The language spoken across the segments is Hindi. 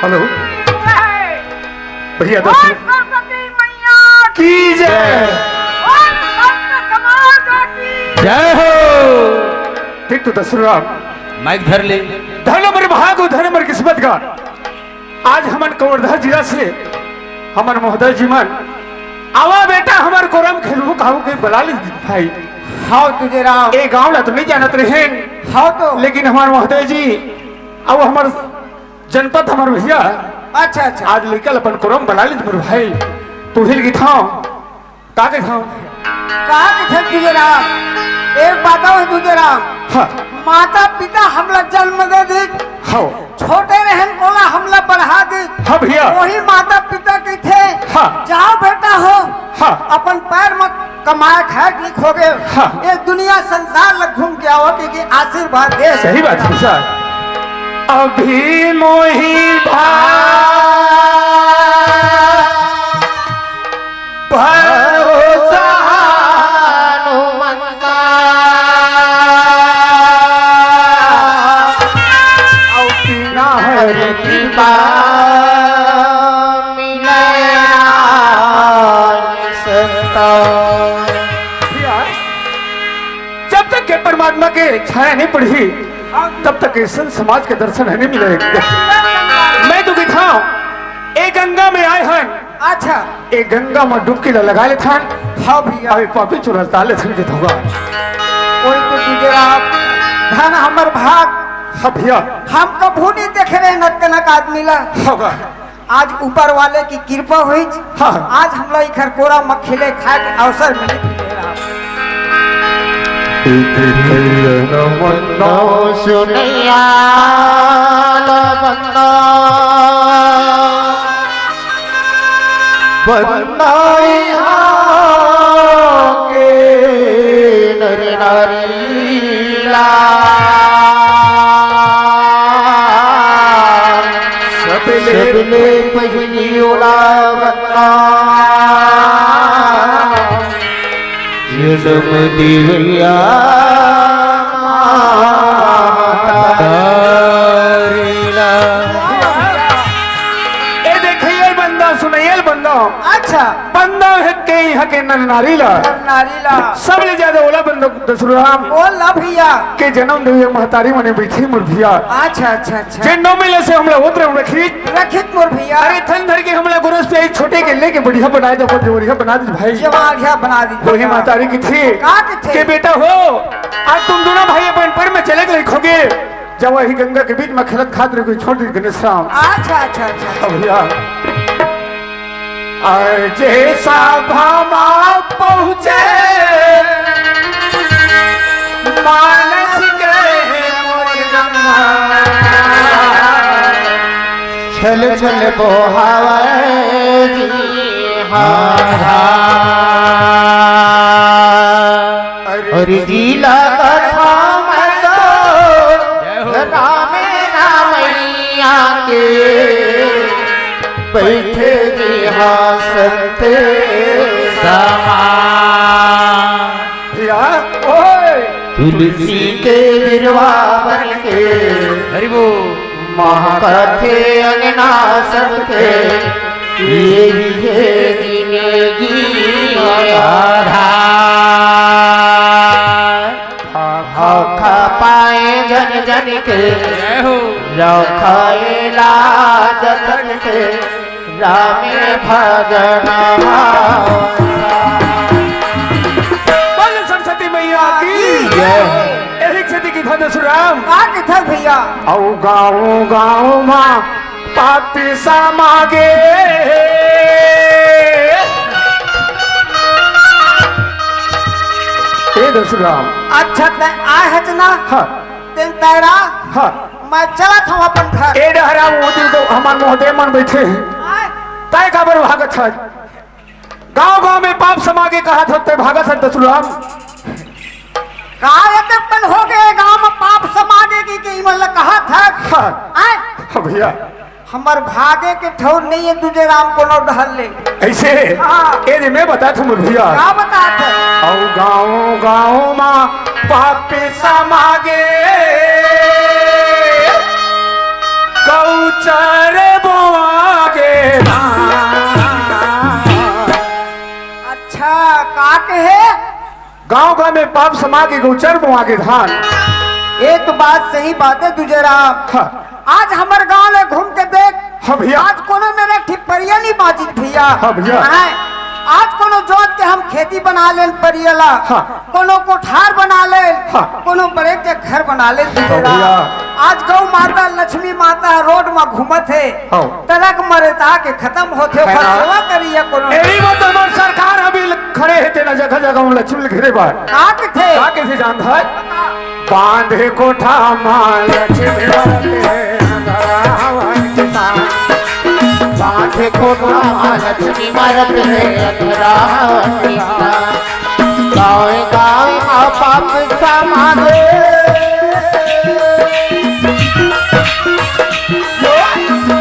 हेलो भैया दर्शन की जय। जय हो। ठीक तो दशराम माइक धर ले। धन मर भाग धन मर किस्मत का। आज हमन कवर्धा जिला से हमन महोदय जी मन आवा बेटा हमार कोरम खेलू कहू के बला ले भाई। हाँ तुझे राम ए गांव ला तो नहीं जानत रहे हाँ तो लेकिन हमार महोदय जी अब हमार जनपद हमार भैया अच्छा अच्छा आज लेकर अपन कोरम बला ले मेरे भाई तू हिल गई था ताके था कहा कि थे तुझे राम एक बात हो तुझे राम हाँ माता पिता हमला जन्म दे दी हाँ छोटे रहन कोला हमला बढ़ा दी हाँ भैया वही माता पिता के थे हाँ जाओ बेटा हो हाँ अपन पैर में कमाया खाए लिख हो गए हाँ। ये दुनिया संसार लग घूम के आओ कि आशीर्वाद दे सही बात है सर अभी मोही भरोसा बिना हरि कृपा जब तक के परमात्मा के छाया नहीं पड़ी तब तक इस समाज के दर्शन नहीं मिले। मैं तो था एक गंगा में आए हैं अच्छा एक गंगा में डुबकी लगा ले था हाँ भैया अभी पापी चुरा ताले थन के होगा कोई तो तुझे राम धन हमर भाग हाँ भैया हम कभू नहीं देखे रहे नतनक आदमी ला होगा आज ऊपर वाले की कृपा हुई हाँ। आज हम लोग घर कोरा में खिले खाए के अवसर मिले तुझे राम सुनैया बंदा के नर नारीला सबले पहियोला बंदा जन्म दिवैया ए देखिए बंदा सुनैयल बंदा अच्छा बंदा है के यहाँ के नर नारी ला नारीला सब ले ज्यादा ओला बंदा दशराम बोल ना भैया के जन्म देवे महतारी मने बैठी मोर भैया अच्छा अच्छा अच्छा जे नो मिले से हमला उतरे रखी रखित मोर भैया अरे थन धर के हमला गुरस पे छोटे के लेके बढ़िया बना दे और जोरिया बना दे भाई जवानिया बना दी वही महतारी की थी का की थे? के बेटा हो आज तुम दोनों भाई अपन पर में चले गए खोगे जब वही गंगा के बीच में खेलत खात रहे कोई छोड़ दी गणेश राम अच्छा अच्छा अच्छा भैया जैसा भामा पहुँचे मानस के छल छल बोहावे जी हारा और जिला कथा में तो राम रामैया के बैठे जी हासते समा भैया तुलसी के बिरवा बन के हरिबो महाकथे अंगना सबके यही है जिंदगी आधार खा पाए जन जन के जय हो। रखाए लाज जन के राम भजन बोल सरस्वती मैया की यही क्षति की था दशराम का की थे भैया औ गाँव गाँव माँ पापी समागे ए दशराम अच्छा ते आए है ना हाँ तेन तेरा हाँ मैं चला था अपन घर ए डहरा मोदी तो हमार महोदय मन बैठे हैं आए, तय काबर भागत है गांव गांव में पाप समागे कहा था ते भागत है दशराम काय पन हो गए गांव में पाप समागे की मतलब कहा था हाँ आए, हाँ भैया हमर भागे के ठौर नहीं है तुझे राम कोनो ढल ले ऐसे हाँ। ए मैं बता था भैया का बात है औ गाँव गाँव माँ पापी समागे गौचर बो गांव गांव में पाप समा के गोचर मुआ के धान। ये तो बात सही बात है तुझे राम। हाँ। आज हमारे गांव में घूम के देख। हाँ भैया। आज कोनो मेरे ठिपरिया नहीं बाजित भैया। हाँ भैया। आज कोनो जोत के हम खेती बना ले परियला। हाँ। कोनो कोठार बना ले। हाँ। कोनो बड़े के घर बना ले तुझे हाँ भैया। राम। आज गौ माता लक्ष्मी माता रोड में घूमत है। हाँ। तलक मरता के खत्म होते है ना? सेवा करिए कोनो। यही बात हमारी सरकार अभी खड़े है तेना जगह जगह में लक्ष्मी घिरे बार आके थे। का कैसे जानता है बांधे कोठा मां लक्ष्मी बरते अंधरावन किसान। बांधे कोठा मां लक्ष्मी मरत है अंधरावन गाँव गाँव माँ पाप समाधे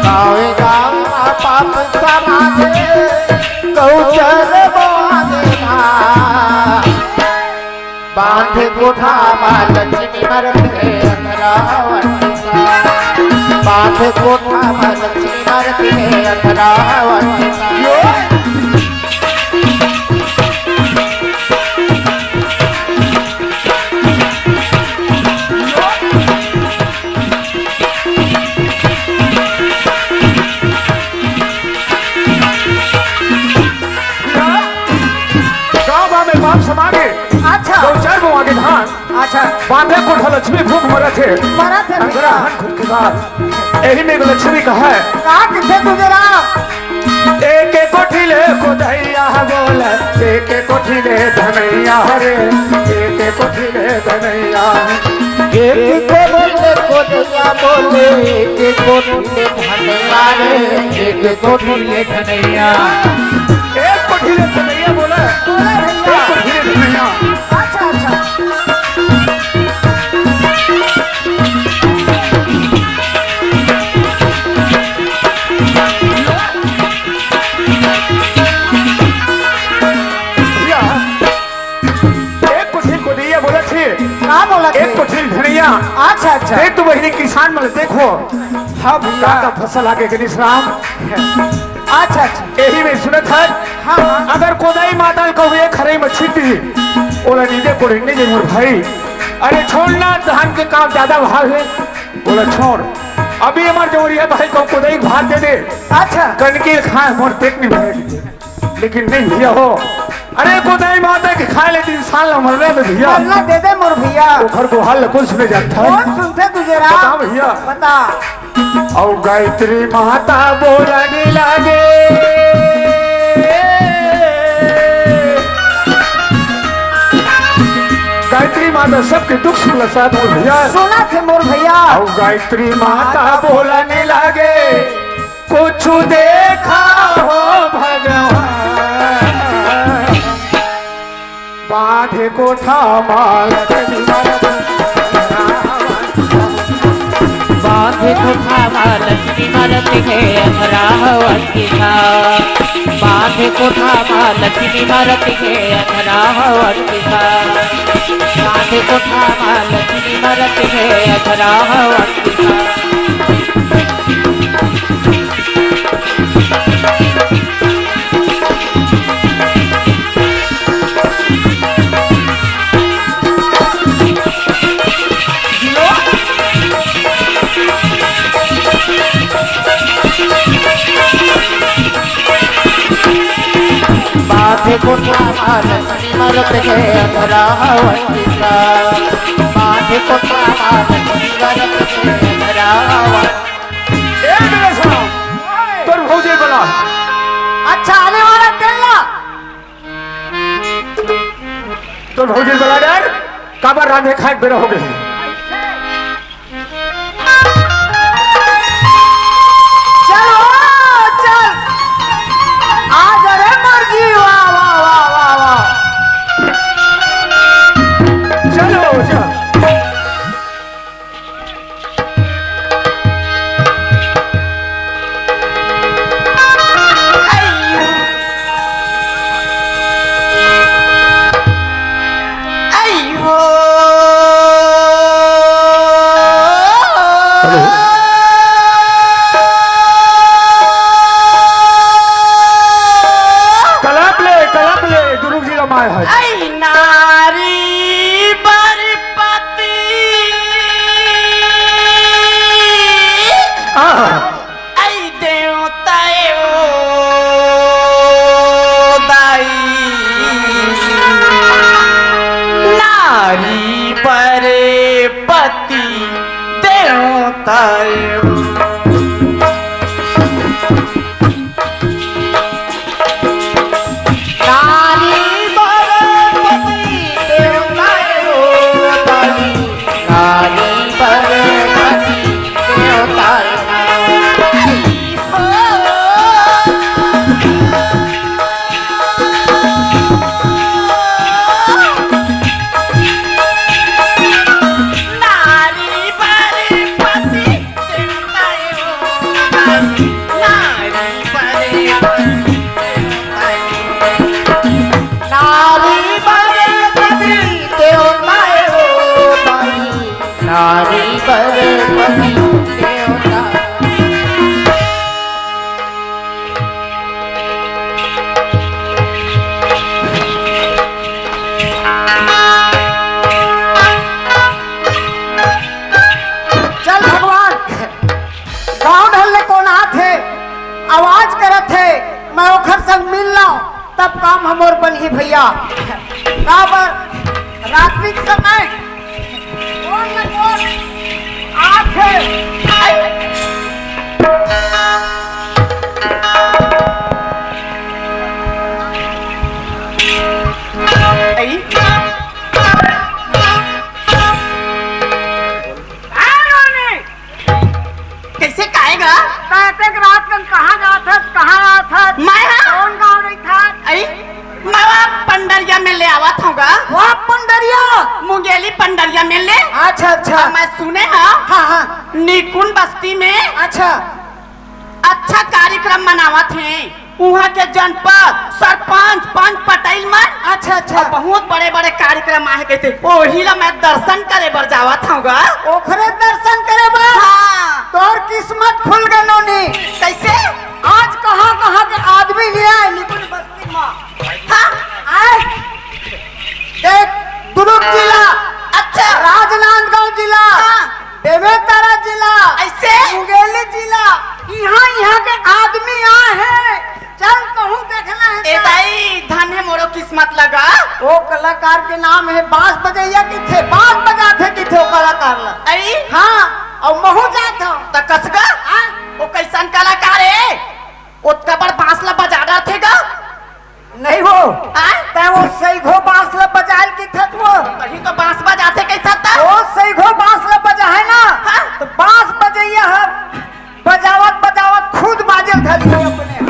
गाँव गाँव माँ पाप समाधे गौचर बांधे कोठा मां लक्ष्मी मरत है अंधरावन बांधे कोठा मां लक्ष्मी मरत है अंधरावन अच्छा बांधे कोठा लक्ष्मी भूख मरत है मरत है अंदर हन खुद के बाद यही में लक्ष्मी का है कहा किथे तुझे राम। एक एक कोठी ले कोदैया बोल एक एक कोठी ले धनैया रे एक एक कोठी ले धनैया एक कोठी कोदैया बोले एक कोठी ले धनैया रे एक कोठी ले धनैया एक कोठी ले धनैया बोला भैया एक कोठी ले धनैया। अच्छा अच्छा एक कोठी धनिया। अच्छा अच्छा देख तू बहनी किसान मल देखो हाँ भैया का फसल आगे के निश्राम। अच्छा अच्छा यही में सुनत है हाँ हाँ अगर कोदाई माताल को ये खरे मच्छी थी बोला नीचे कोड़ने जे मोर भाई अरे छोड़ना धान के काम ज्यादा भाव है बोला छोड़ अभी हमारे जोरिया भाई को कोदाई भात दे दे अच्छा कनकी खाए मोर पेट नहीं भरे लेकिन नहीं भैया हो अरे कोदाई माता के खाए ले 3 साल मरने में भैया मरना दे दे मोर भैया घर को हाल कौन सुने जाता है कौन सुनते तुझे राम बता भैया बता और गायत्री माता बोलने लगे गायत्री माता सबके दुख सुन साथ मोर भैया सुना थे मोर भैया और गायत्री माता बोलने लगे कुछ देखा हो भगवान बांधे कोठा माल बांधे कोठा मां लक्ष्मी मरत है अंधरावन बांधे कोठा मां लक्ष्मी मरत है अंधरावन बांधे कोठा मां लक्ष्मी मरत है अंधरावन बांधे कोठा मां लक्ष्मी मरत है अंधरावन बांधे कोठा मां लक्ष्मी मरत है अंधरावन तोर भौजे बोला अच्छा आने वाला तेला तोर भौजे बोला यार काबर राधे खाए बेरा हो गए चलो चल आज अरे मर्जी वाह वाह वाह वाह वाह चलो चल अयो मैं ओखर संग मिल लाऊं तब काम हमोर बनी भैया। काबर रात्रि के समय कौन न कौन आखे कैसे काएगा? कहते कि रात में कहाँ गया था कहाँ आया था मैं कौन गाँव नहीं था आई मैं पंडरिया में ले आवा था वहाँ पंडरिया मुंगेली पंडरिया में ले। अच्छा अच्छा मैं सुने हाँ हाँ हाँ निकुंज बस्ती में अच्छा अच्छा कार्यक्रम मनावा थे। वहाँ के जनपद सरपंच पंच पटेल में अच्छा अच्छा बहुत बड़े बड़े कार्यक्रम आए गए थे। वही ला मैं दर्शन करे बर जावा था। ओखरे दर्शन करे बा हाँ। तोर किस्मत खुल गए नोनी। कैसे? आज कहाँ कहाँ के आदमी ले आए निकुंज बस्ती में। हाँ आए देख दुर्ग जिला अच्छा राजनांदगांव जिला हाँ। बेमेतरा जिला ऐसे मुंगेली जिला यहाँ यहाँ के आदमी आए हैं। चल कहूँ देखना है ए भाई धन है मोरो किस्मत लगा। वो कलाकार के नाम है बांस बजैया की थे बांस बजाते की थे वो कलाकार ला। अरे हाँ और महू जाता त कसगा वो कैसन कलाकार है? उतना बड़ बांस ला बजा रहा थे गा नहीं हो तै वो सही घो बांस ला बजाल की था वो कहीं तो बांस बजाते कैसा था? वो सही घो बांस ला बजा है ना हाँ? तो बांस बजैया है बजावत बजावत खुद बाजल था अपने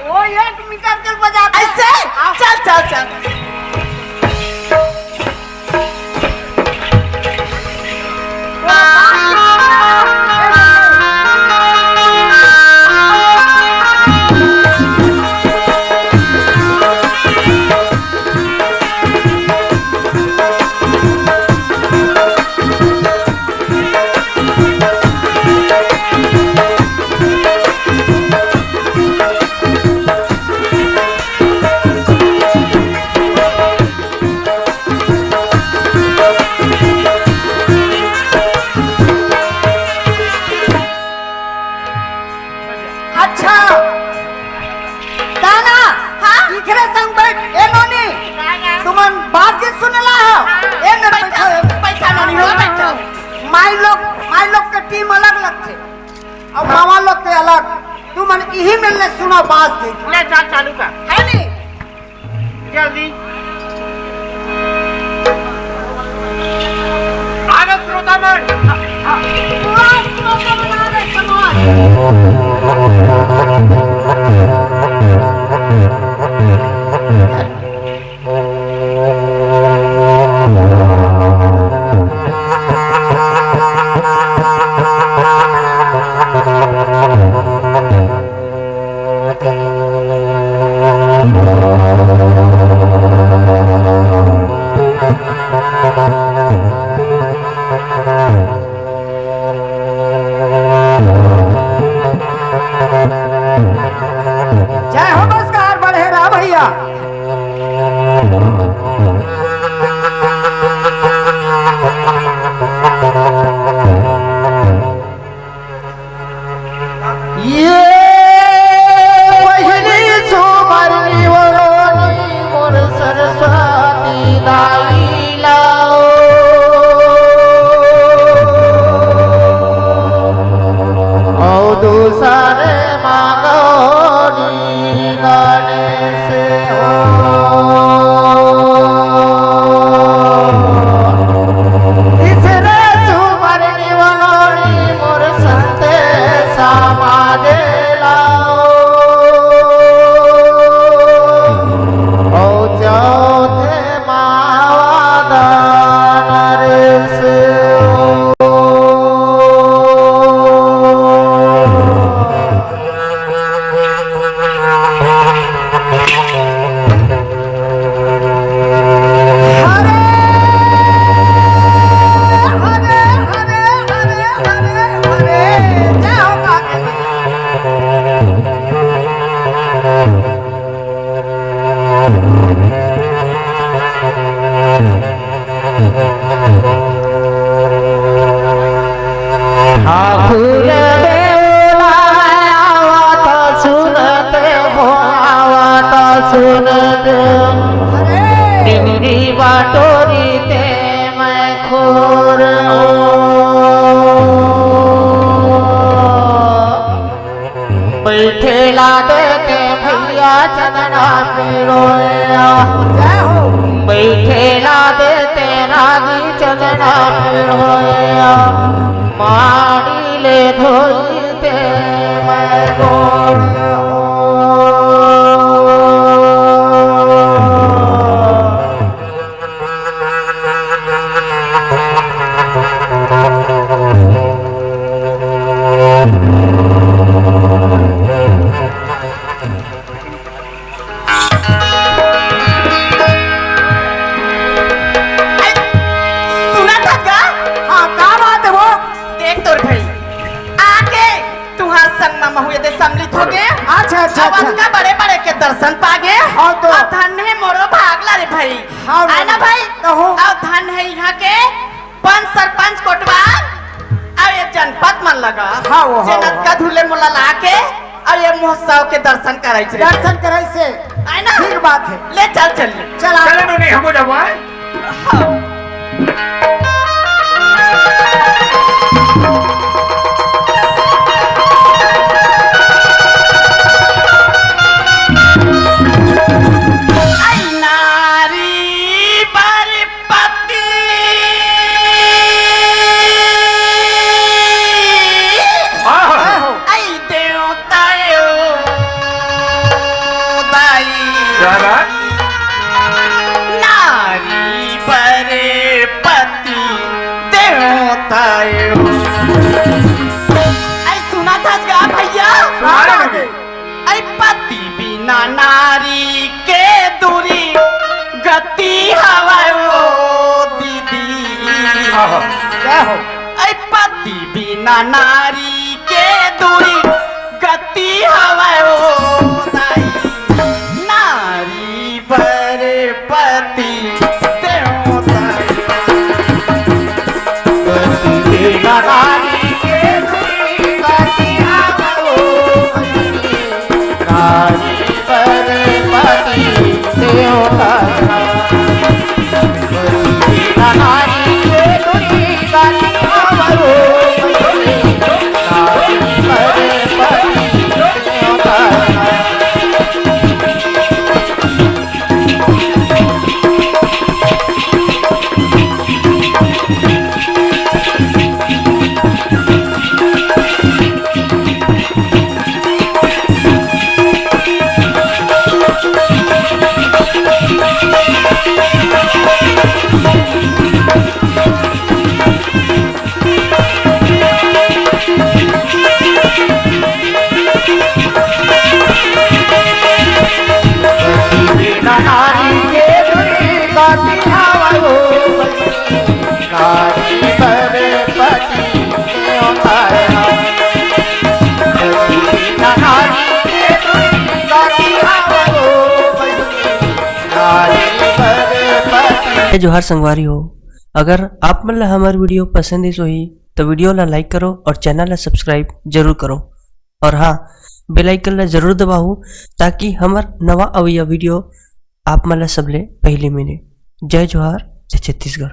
वो 1 मीटर के बजाते ऐसे चल चल चल अच्छा दाना हाँ इकरे संग बैठ ए नोनी तुमन बात की सुनला है ए न बैठो बैठा नोनी हो बैठा। माई लोग के टीम अलग अलग थे और मामा लोग के अलग तुमन यही मिलने सुनो बात की ले जा चालू कर है नी जल्दी आगे श्रोता मन पूरा श्रोता बना दे समाज जय हो नमस्कार बढ़ेरा भैया ये पहली सुमरनी वरोनी मोर सरस्वती दाई लाओ औ दूसरे मांगोनी गणेश तीसरे सुमरनी वरोनी मोर संते समाधे लाओ औ चौथे मावादान नरेश हरे हरे हरे हरे हरे हरे जय हो काके ठाकुर देवला आवत सुनते हो सुन दे अरे तेरी बाटोरी ते मैं खोर बैठे ला दे के भैया चंदना पिरोया जय हो बैठे ला दे तेरा गी चंदना पिरोया माड़ी ले धोई ते मैं गोर सुना था का हाँ का बात है वो देख तोर भाई आके तुहार संग में महुए दे सम्मिलित हो गए अच्छा अच्छा अब अच्छा उनका बड़े बड़े के दर्शन पा गए हाँ तो। और धन है मोरो भागला रे भाई हाँ है ना भाई तो हो। और धन है यहाँ के पंच सरपंच कोटवार और ये जनपद मन लगा हाँ वो, हाँ जनत वो, का धुले मुला ला के और ये महोत्सव के दर्शन कराई रे दर्शन करे से है ना ठीक बात है ले चल चलिए चला चलो नहीं हमको जब आए आई नारी बरपति आई देवतायो दाई नारी बरपति देवतायो आई सुना था क्या भैया आई पति बिना नारी के दूरी गति हवाओ दीदी जय हो आई पति बिना नारी के दूरी गति हवाओ दाई नारी पर पति देवताई नारी के दूरी गति हवाओ नारी पर पति देवता नारी के दूरी गति हवाओ नारी पर पति देवता नारी के दूरी गति हवाओ नारी पर पति देवता नारी के दूरी गति हवाओ नारी पर पति जोहार संगवारी हो। अगर आप मन ला हमार वीडियो पसंद है ही तो वीडियो ला लाइक करो और चैनल ला सब्सक्राइब जरूर करो और हाँ बेल आइकन ला जरूर दबाओ ताकि हमार नवा अवैया वीडियो आप मन ला सबले पहले मिले। जय जोहार, जय छत्तीसगढ़।